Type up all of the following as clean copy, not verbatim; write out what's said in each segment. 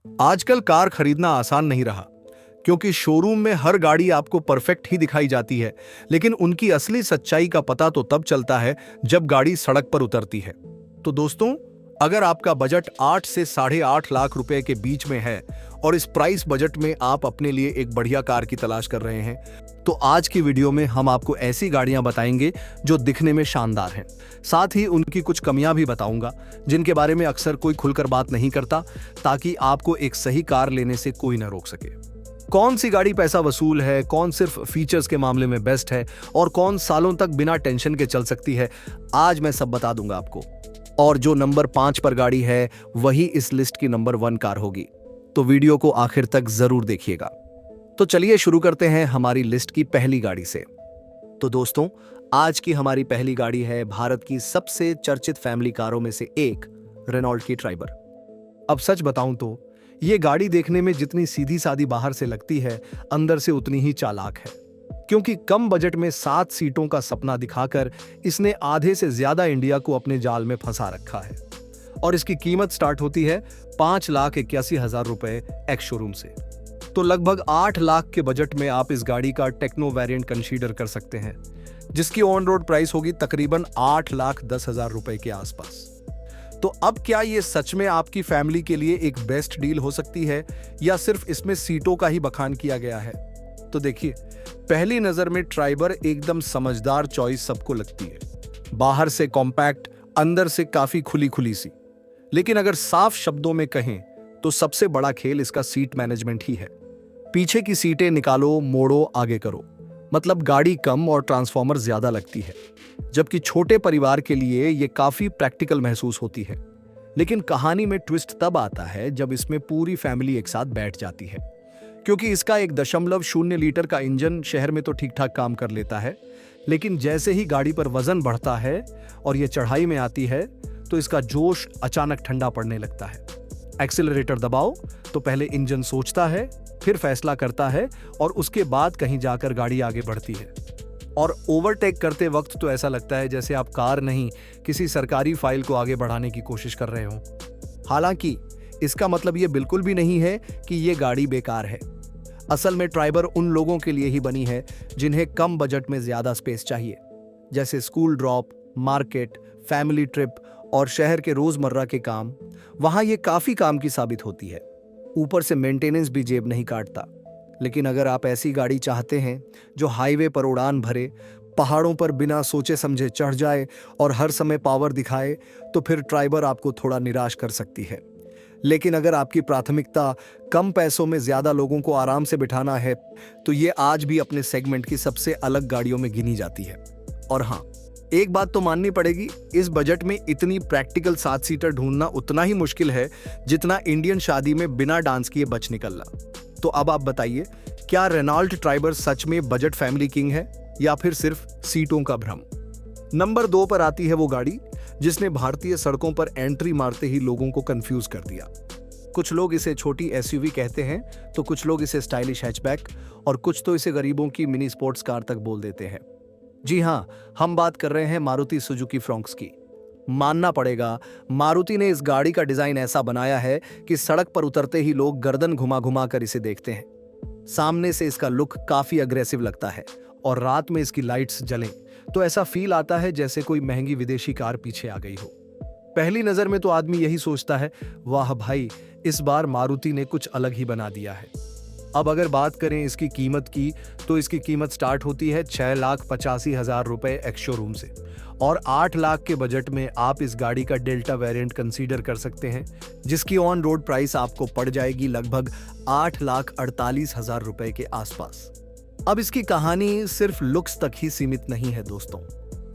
आजकल कार खरीदना आसान नहीं रहा, क्योंकि शोरूम में हर गाड़ी आपको परफेक्ट ही दिखाई जाती है, लेकिन उनकी असली सच्चाई का पता तो तब चलता है जब गाड़ी सड़क पर उतरती है। तो दोस्तों, अगर आपका बजट 8 से 8.5 लाख रुपए के बीच में है और इस प्राइस बजट में आप अपने लिए एक बढ़िया कार की तलाश कर रहे हैं, तो आज की वीडियो में हम आपको ऐसी गाड़ियां बताएंगे जो दिखने में शानदार हैं। साथ ही उनकी कुछ कमियां भी बताऊंगा जिनके बारे में अक्सर कोई खुलकर बात नहीं करता, ताकि आपको एक सही कार लेने से कोई न रोक सके। कौन सी गाड़ी पैसा वसूल है, कौन सिर्फ फीचर्स के मामले में बेस्ट है और कौन सालों तक बिना टेंशन के चल सकती है, आज मैं सब बता दूंगा आपको। और जो नंबर 5 पर गाड़ी है वही इस लिस्ट की नंबर 1 कार होगी, तो वीडियो को आखिर तक जरूर देखिएगा। तो चलिए शुरू करते हैं हमारी लिस्ट की पहली गाड़ी से। तो दोस्तों, आज की हमारी पहली गाड़ी है भारत की सबसे चर्चित फैमिली कारों में से एक, रेनॉल्ट की ट्राइबर। अब सच बताऊं तो ये गाड़ी देखने में जितनी सीधी सादी बाहर से लगती है, अंदर से उतनी ही चालाक है, क्योंकि कम बजट में 7 सीटों का सपना दिखाकर इसने आधे से ज्यादा इंडिया को अपने जाल में फंसा रखा है। और इसकी कीमत स्टार्ट होती है 5,81,000 रुपए एक्स शोरूम से। तो लगभग 8 लाख के बजट में आप इस गाड़ी का टेक्नो वेरिएंट कंसीडर कर सकते हैं, जिसकी ऑन रोड प्राइस होगी तकरीबन 8,10,000 रुपए के आसपास। तो अब क्या ये सच में आपकी फैमिली के लिए एक बेस्ट डील हो सकती है, या सिर्फ इसमें सीटों का ही बखान किया गया है? तो देखिए, पहली नजर में ट्राइबर एकदम समझदार चॉइस सबको लगती है। बाहर से कॉम्पैक्ट, अंदर से काफी खुली खुली सी। लेकिन अगर साफ शब्दों में कहें तो सबसे बड़ा खेल इसका सीट मैनेजमेंट ही है। पीछे की सीटें निकालो, मोड़ो, आगे करो, मतलब गाड़ी कम और ट्रांसफॉर्मर ज्यादा लगती है, जबकि छोटे परिवार के लिए ये काफी प्रैक्टिकल महसूस होती है। लेकिन कहानी में ट्विस्ट तब आता है जब इसमें पूरी फैमिली एक साथ बैठ जाती है, क्योंकि इसका 1.0 लीटर का इंजन शहर में तो ठीक ठाक काम कर लेता है, लेकिन जैसे ही गाड़ी पर वजन बढ़ता है और ये चढ़ाई में आती है, तो इसका जोश अचानक ठंडा पड़ने लगता है। एक्सीलरेटर दबाओ तो पहले इंजन सोचता है, फिर फैसला करता है, और उसके बाद कहीं जाकर गाड़ी आगे बढ़ती है। और ओवरटेक करते वक्त तो ऐसा लगता है जैसे आप कार नहीं, किसी सरकारी फाइल को आगे बढ़ाने की कोशिश कर रहे हो। हालांकि इसका मतलब ये बिल्कुल भी नहीं है कि ये गाड़ी बेकार है। असल में ट्राइबर उन लोगों के लिए ही बनी है जिन्हें कम बजट में ज्यादा स्पेस चाहिए, जैसे school drop, market, family trip और शहर के रोजमर्रा के काम। वहां ये काफी काम की साबित होती है। ऊपर से मेंटेनेंस भी जेब नहीं काटता। लेकिन अगर आप ऐसी गाड़ी चाहते हैं जो हाईवे पर उड़ान भरे, पहाड़ों पर बिना सोचे समझे चढ़ जाए और हर समय पावर दिखाए, तो फिर ट्राइबर आपको थोड़ा निराश कर सकती है। लेकिन अगर आपकी प्राथमिकता कम पैसों में ज्यादा लोगों को आराम से बिठाना है, तो ये आज भी अपने सेगमेंट की सबसे अलग गाड़ियों में गिनी जाती है। और हाँ, एक बात तो माननी पड़ेगी, इस बजट में इतनी प्रैक्टिकल 7 सीटर ढूंढना उतना ही मुश्किल है जितना इंडियन शादी में बिना डांस किए बच निकलना। तो अब आप बताइए, क्या रेनॉल्ट ट्राइबर सच में बजट फैमिली किंग है, या फिर सिर्फ सीटों का भ्रम? नंबर 2 पर आती है वो गाड़ी जिसने भारतीय सड़कों पर एंट्री मारते ही लोगों को कंफ्यूज कर दिया। कुछ लोग इसे छोटी एसयूवी कहते हैं, तो कुछ लोग इसे स्टाइलिश हैचबैक, और कुछ तो इसे गरीबों की मिनी स्पोर्ट्स कार तक बोल देते हैं। जी हाँ, हम बात कर रहे हैं मारुति सुजुकी फ्रोंक्स की। मानना पड़ेगा, मारुति ने इस गाड़ी का डिजाइन ऐसा बनाया है कि सड़क पर उतरते ही लोग गर्दन घुमा घुमा कर इसे देखते हैं। सामने से इसका लुक काफी अग्रेसिव लगता है, और रात में इसकी लाइट्स जलें तो ऐसा फील आता है जैसे कोई महंगी विदेशी कार पीछे आ गई हो। पहली नजर में तो आदमी यही सोचता है, वाह भाई, इस बार मारुति ने कुछ अलग ही बना दिया है। अब अगर बात करें इसकी कीमत की, तो इसकी कीमत स्टार्ट होती है 6,85,000 रुपए एक्स शोरूम से, और 8 लाख के बजट में आप इस गाड़ी का डेल्टा वेरिएंट कंसीडर कर सकते हैं, जिसकी ऑन रोड प्राइस आपको पड़ जाएगी लगभग 8,48,000 रुपए के आसपास। अब इसकी कहानी सिर्फ लुक्स तक ही सीमित नहीं है दोस्तों।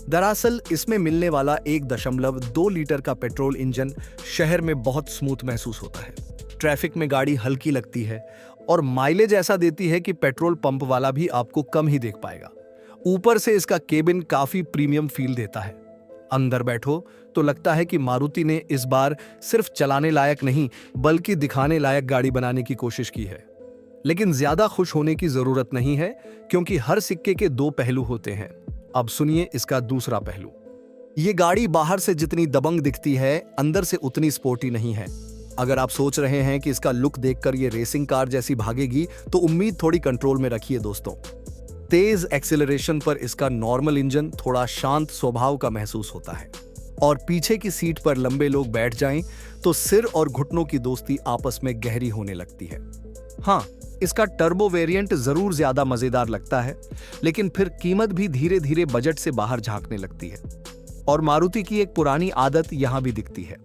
दरअसल इसमें मिलने वाला 1.2 लीटर का पेट्रोल इंजन शहर में बहुत स्मूथ महसूस होता है। ट्रैफिक में गाड़ी हल्की लगती है, और माइलेज ऐसा देती है कि पेट्रोल पंप वाला भी आपको कम ही देख पाएगा। ऊपर से इसका केबिन काफी प्रीमियम फील देता है। अंदर बैठो तो लगता है कि मारुति ने इस बार सिर्फ चलाने लायक नहीं, बल्कि दिखाने लायक गाड़ी बनाने की कोशिश की है। लेकिन ज्यादा खुश होने की जरूरत नहीं है, क्योंकि हर सिक्के के 2 पहलू होते हैं। अब सुनिए इसका दूसरा पहलू। ये गाड़ी बाहर से जितनी दबंग दिखती है, अंदर से उतनी स्पोर्टी नहीं है। अगर आप सोच रहे हैं कि इसका लुक देखकर ये रेसिंग कार जैसी भागेगी, तो उम्मीद थोड़ी कंट्रोल में रखिए दोस्तों। तेज एक्सेलरेशन पर इसका नॉर्मल इंजन थोड़ा शांत स्वभाव का महसूस होता है, और पीछे की सीट पर लंबे लोग बैठ जाएं तो सिर और घुटनों की दोस्ती आपस में गहरी होने लगती है। हाँ, इसका टर्बो वेरिएंट जरूर ज्यादा मजेदार लगता है, लेकिन फिर कीमत भी धीरे धीरे बजट से बाहर झांकने लगती है। और मारुति की एक पुरानी आदत यहां भी दिखती है।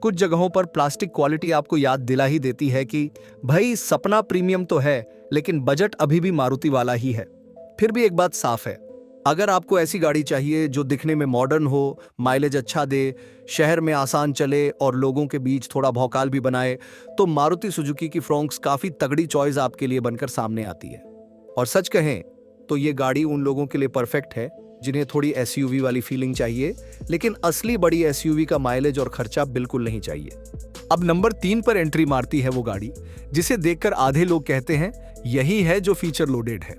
कुछ जगहों पर प्लास्टिक क्वालिटी आपको याद दिला ही देती है कि भाई सपना प्रीमियम तो है, लेकिन बजट अभी भी मारुति वाला ही है। फिर भी एक बात साफ है, अगर आपको ऐसी गाड़ी चाहिए जो दिखने में मॉडर्न हो, माइलेज अच्छा दे, शहर में आसान चले और लोगों के बीच थोड़ा भौकाल भी बनाए, तो मारुति सुजुकी की फ्रोंक्स काफी तगड़ी चॉइस आपके लिए बनकर सामने आती है। और सच कहें तो ये गाड़ी उन लोगों के लिए परफेक्ट है जिन्हें थोड़ी एसयूवी वाली फीलिंग चाहिए, लेकिन असली बड़ी एसयूवी का माइलेज और खर्चा बिल्कुल नहीं चाहिए। अब नंबर 3 पर एंट्री मारती है वो गाड़ी जिसे देखकर आधे लोग कहते हैं यही है जो फीचर लोडेड है,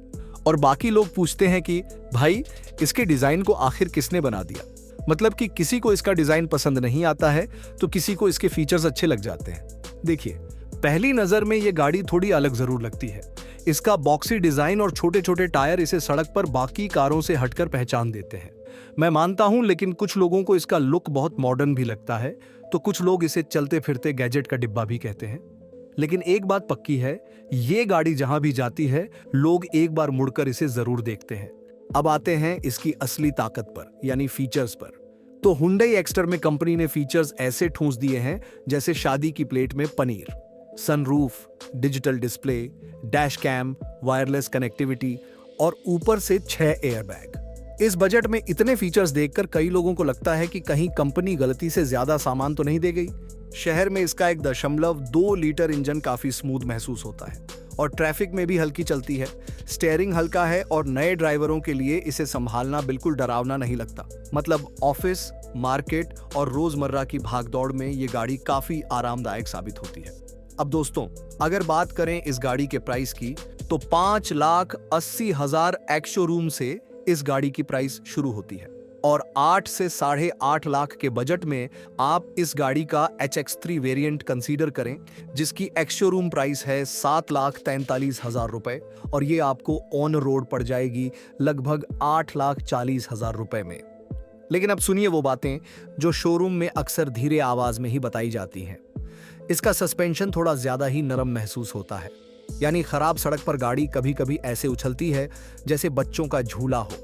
और बाकी लोग पूछते हैं कि भाई इसके डिजाइन को आखिर किसने बना दिया। मतलब कि किसी को इसका डिजाइन पसंद नहीं आता है तो किसी को इसके फीचर्स अच्छे लग जाते हैं। देखिए, पहली नजर में ये गाड़ी थोड़ी अलग जरूर लगती है। इसका बॉक्सी डिजाइन और छोटे छोटे टायर इसे सड़क पर बाकी कारों से हटकर पहचान देते हैं। मैं मानता हूं, लेकिन कुछ लोगों को इसका लुक बहुत मॉडर्न भी लगता है, तो कुछ लोग इसे चलते फिरते गैजेट का डिब्बा भी कहते हैं। लेकिन एक बात पक्की है, ये गाड़ी जहां भी जाती है लोग एक बार मुड़कर इसे जरूर देखते हैं। अब आते हैं इसकी असली ताकत पर, यानी फीचर्स पर। तो हुंडई एक्स्टर में कंपनी ने फीचर्स ऐसे ठूंस दिए हैं जैसे शादी की प्लेट में paneer. Sunroof, digital display, dash cam, wireless connectivity और ऊपर से 6 एयरबैग। इस बजट में इतने फीचर्स देखकर कई लोगों को लगता है कि कहीं कंपनी गलती से ज्यादा सामान तो नहीं दे गई। शहर में इसका 1.2 लीटर इंजन काफी स्मूथ महसूस होता है और ट्रैफिक में भी हल्की चलती है। स्टीयरिंग हल्का है और नए ड्राइवरों के लिए इसे संभालना बिल्कुल डरावना नहीं लगता। मतलब ऑफिस, मार्केट और रोजमर्रा की भागदौड़ में ये गाड़ी काफी आरामदायक साबित होती है। अब दोस्तों, अगर बात करें इस गाड़ी के प्राइस की, तो 5,80,000 एक्स शोरूम से इस गाड़ी की प्राइस शुरू होती है, और 8 से 8.5 लाख के बजट में आप इस गाड़ी का HX3 वेरिएंट कंसीडर करें, जिसकी एक्स शोरूम प्राइस है 7,43,000 रुपए, और ये आपको ऑन रोड पड़ जाएगी लगभग 8,40,000 रुपए में। लेकिन अब सुनिए वो बातें जो शोरूम में अक्सर धीरे आवाज में ही बताई जाती हैं। इसका सस्पेंशन थोड़ा ज्यादा ही नरम महसूस होता है, यानी खराब सड़क पर गाड़ी कभी कभी ऐसे उछलती है जैसे बच्चों का झूला हो,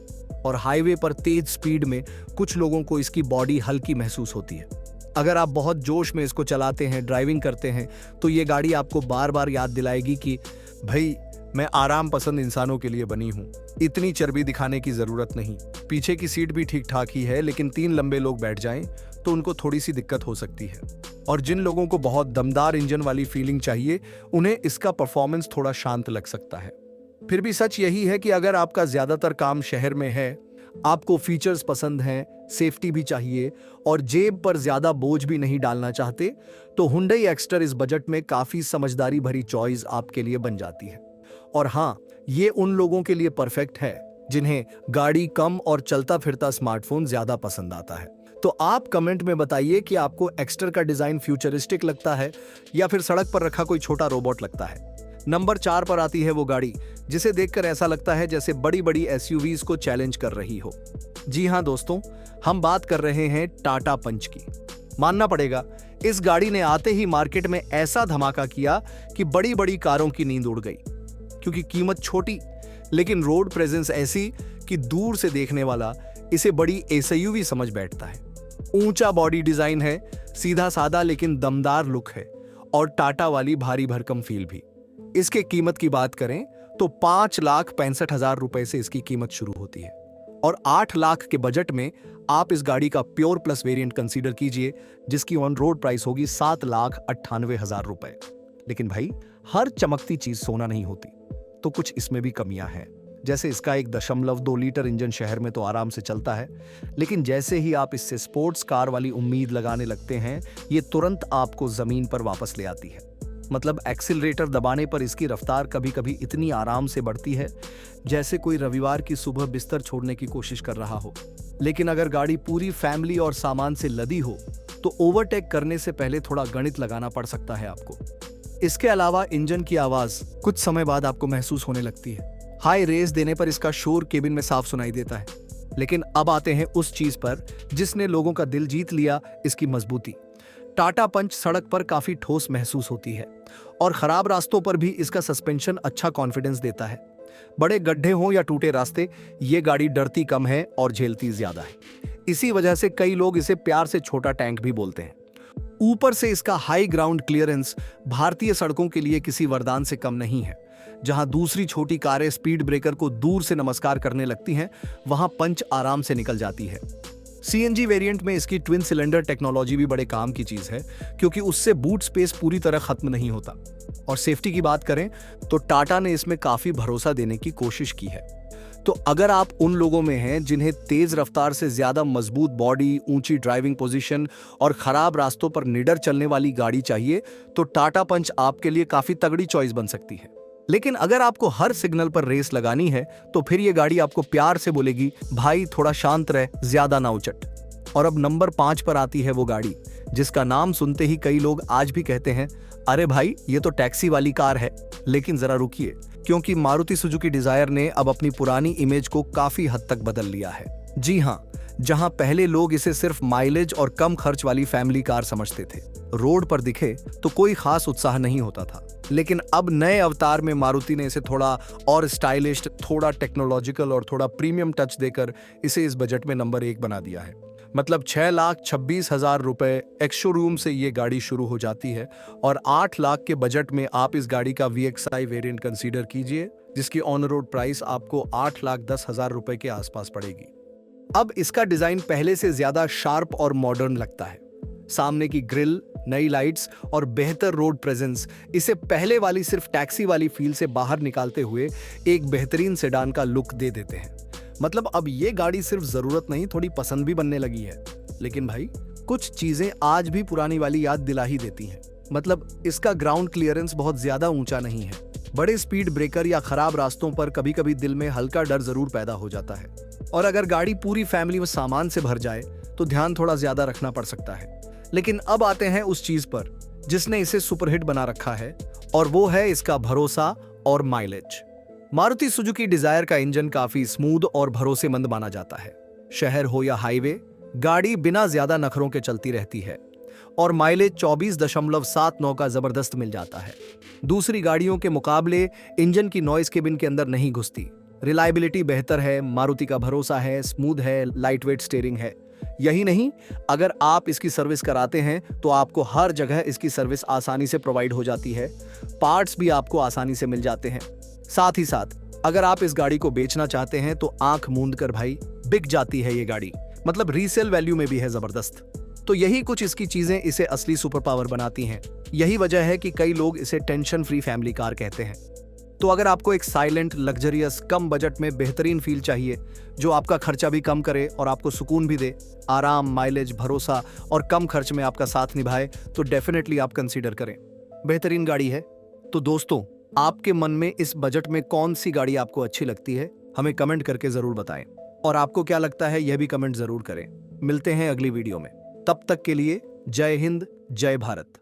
और हाईवे पर तेज स्पीड में कुछ लोगों को इसकी बॉडी हल्की महसूस होती है। अगर आप बहुत जोश में इसको चलाते हैं, ड्राइविंग करते हैं, तो ये गाड़ी आपको बार बार याद दिलाएगी कि भाई मैं आराम पसंद इंसानों के लिए बनी हूँ, इतनी चर्बी दिखाने की जरूरत नहीं। पीछे की सीट भी ठीक ठाक ही है, लेकिन 3 लंबे लोग बैठ जाएं तो उनको थोड़ी सी दिक्कत हो सकती है। और जिन लोगों को बहुत दमदार इंजन वाली फीलिंग चाहिए, उन्हें इसका परफॉर्मेंस थोड़ा शांत लग सकता है। फिर भी सच यही है कि अगर आपका ज्यादातर काम शहर में है, आपको फीचर्स पसंद हैं, सेफ्टी भी चाहिए और जेब पर ज्यादा बोझ भी नहीं डालना चाहते, तो हुंडई एक्स्टर इस बजट में काफी समझदारी भरी चॉइस आपके लिए बन जाती है। और हाँ, ये उन लोगों के लिए परफेक्ट है जिन्हें गाड़ी कम और चलता फिरता स्मार्टफोन ज्यादा पसंद आता है। तो आप कमेंट में बताइए कि आपको एक्स्टर का डिजाइन फ्यूचरिस्टिक लगता है या फिर सड़क पर रखा कोई छोटा रोबोट लगता है। नंबर 4 पर आती है वो गाड़ी जिसे देखकर ऐसा लगता है जैसे बड़ी बड़ी एसयूवीज को चैलेंज कर रही हो। जी हाँ दोस्तों, हम बात कर रहे हैं टाटा पंच की। मानना पड़ेगा, इस गाड़ी ने आते ही मार्केट में ऐसा धमाका किया कि बड़ी बड़ी कारों की नींद उड़ गई, क्योंकि कीमत छोटी लेकिन रोड प्रेजेंस ऐसी कि दूर से देखने वाला इसे बड़ी एसयूवी समझ बैठता है। ऊंचा बॉडी डिजाइन है, सीधा सादा लेकिन दमदार लुक है, और टाटा वाली भारी भरकम फील भी। इसके कीमत की बात करें तो 5,65,000 रुपए से इसकी कीमत शुरू होती है, और 8 लाख के बजट में आप इस गाड़ी का प्योर प्लस वेरिएंट कंसीडर कीजिए, जिसकी ऑन रोड प्राइस होगी 7,98,000 रुपए। लेकिन भाई, हर चमकती चीज सोना नहीं होती, तो कुछ इसमें भी कमियां हैं। जैसे इसका 1.2 लीटर इंजन शहर में तो आराम से चलता है, लेकिन जैसे ही आप इससे स्पोर्ट्स कार वाली उम्मीद लगाने लगते हैं, ये तुरंत आपको जमीन पर वापस ले आती है। मतलब एक्सीलरेटर दबाने पर इसकी रफ्तार कभी कभी इतनी आराम से बढ़ती है जैसे कोई रविवार की सुबह बिस्तर छोड़ने की कोशिश कर रहा हो। लेकिन अगर गाड़ी पूरी फैमिली और सामान से लदी हो तो ओवरटेक करने से पहले थोड़ा गणित लगाना पड़ सकता है आपको। इसके अलावा इंजन की आवाज कुछ समय बाद आपको महसूस होने लगती है। हाई रेस देने पर इसका शोर केबिन में साफ सुनाई देता है। लेकिन अब आते हैं उस चीज पर जिसने लोगों का दिल जीत लिया, इसकी मजबूती। टाटा पंच सड़क पर काफी ठोस महसूस होती है और खराब रास्तों पर भी इसका सस्पेंशन अच्छा कॉन्फिडेंस देता है। बड़े गड्ढे हों या टूटे रास्ते, ये गाड़ी डरती कम है और झेलती ज्यादा है। इसी वजह से कई लोग इसे प्यार से छोटा टैंक भी बोलते हैं। ऊपर से इसका हाई ग्राउंड क्लियरेंस भारतीय सड़कों के लिए किसी वरदान से कम नहीं है। जहां दूसरी छोटी कारें स्पीड ब्रेकर को दूर से नमस्कार करने लगती हैं, वहां पंच आराम से निकल जाती है। सीएनजी वेरिएंट में इसकी ट्विन सिलेंडर टेक्नोलॉजी भी बड़े काम की चीज है, क्योंकि उससे बूट स्पेस पूरी तरह खत्म नहीं होता। और सेफ्टी की बात करें तो टाटा ने इसमें काफी भरोसा देने की कोशिश की है। तो अगर आप उन लोगों में हैं जिन्हें तेज रफ्तार से ज्यादा मजबूत बॉडी, ऊंची ड्राइविंग पोजीशन और खराब रास्तों पर निडर चलने वाली गाड़ी चाहिए, तो टाटा पंच आपके लिए काफी तगड़ी चॉइस बन सकती है। लेकिन अगर आपको हर सिग्नल पर रेस लगानी है, तो फिर ये गाड़ी आपको प्यार से बोलेगी, भाई थोड़ा शांत रह, ज्यादा ना उचट। और अब नंबर 5 पर आती है वो गाड़ी जिसका नाम सुनते ही कई लोग आज भी कहते हैं, अरे भाई ये तो टैक्सी वाली कार है। लेकिन जरा रुकिए, क्योंकि मारुति सुजुकी डिजायर ने अब अपनी पुरानी इमेज को काफी हद तक बदल लिया है। जी हाँ, जहां पहले लोग इसे सिर्फ माइलेज और कम खर्च वाली फैमिली कार समझते थे, रोड पर दिखे तो कोई खास उत्साह नहीं होता था। लेकिन अब नए अवतार में मारुति ने इसे थोड़ा और स्टाइलिश, थोड़ा टेक्नोलॉजिकल और थोड़ा प्रीमियम टच देकर इसे इस बजट में नंबर 1 बना दिया है। मतलब 6,26,000 रुपए एक्स शोरूम से ये गाड़ी शुरू हो जाती है और 8 लाख के बजट में आप इस गाड़ी का VXI वेरिएंट कंसीडर कीजिए, जिसकी ऑन रोड प्राइस आपको 8,10,000 रुपए के आसपास पड़ेगी। अब इसका डिजाइन पहले से ज्यादा शार्प और मॉडर्न लगता है। सामने की ग्रिल, नई लाइट्स और बेहतर रोड प्रेजेंस इसे पहले वाली सिर्फ टैक्सी वाली फील से बाहर निकालते हुए एक बेहतरीन सेडान का लुक दे देते हैं। मतलब अब ये गाड़ी सिर्फ जरूरत नहीं, थोड़ी पसंद भी बनने लगी है। लेकिन भाई कुछ चीजें आज भी पुरानी वाली याद दिला ही देती हैं। मतलब इसका ग्राउंड क्लियरेंस बहुत ज्यादा ऊंचा नहीं है। बड़े स्पीड ब्रेकर या खराब रास्तों पर कभी कभी दिल में हल्का डर जरूर पैदा हो जाता है। और अगर गाड़ी पूरी फैमिली में सामान से भर जाए तो ध्यान थोड़ा ज्यादा रखना पड़ सकता है। लेकिन अब आते हैं उस चीज पर जिसने इसे सुपरहिट बना रखा है, और वो है इसका भरोसा और माइलेज। मारुति सुजुकी डिजायर का इंजन काफी स्मूथ और भरोसेमंद माना जाता है। शहर हो या हाईवे, गाड़ी बिना ज्यादा नखरों के चलती रहती है और माइलेज 24.79 का जबरदस्त मिल जाता है। दूसरी गाड़ियों के मुकाबले इंजन की नॉइस केबिन के अंदर नहीं घुसती। रिलायबिलिटी बेहतर है, मारुति का भरोसा है, स्मूथ है, लाइट वेट स्टीयरिंग है। यही नहीं, अगर आप इसकी सर्विस कराते हैं तो आपको हर जगह इसकी सर्विस आसानी से प्रोवाइड हो जाती है। पार्ट्स भी आपको आसानी से मिल जाते हैं। साथ ही साथ अगर आप इस गाड़ी को बेचना चाहते हैं तो आंख मूंद कर भाई बिक जाती है ये गाड़ी। मतलब रीसेल वैल्यू में भी है जबरदस्त। तो यही कुछ इसकी चीजें इसे असली सुपर पावर बनाती हैं। यही वजह है कि कई लोग इसे टेंशन फ्री फैमिली कार कहते हैं। तो अगर आपको एक साइलेंट, लग्जरियस, कम बजट में बेहतरीन फील चाहिए जो आपका खर्चा भी कम करे और आपको सुकून भी दे, आराम, माइलेज, भरोसा और कम खर्च में आपका साथ निभाए, तो डेफिनेटली आप कंसीडर करें। बेहतरीन गाड़ी है। तो दोस्तों, आपके मन में इस बजट में कौन सी गाड़ी आपको अच्छी लगती है, हमें कमेंट करके जरूर बताएं। और आपको क्या लगता है यह भी कमेंट जरूर करें। मिलते हैं अगली वीडियो में। तब तक के लिए जय हिंद, जय भारत।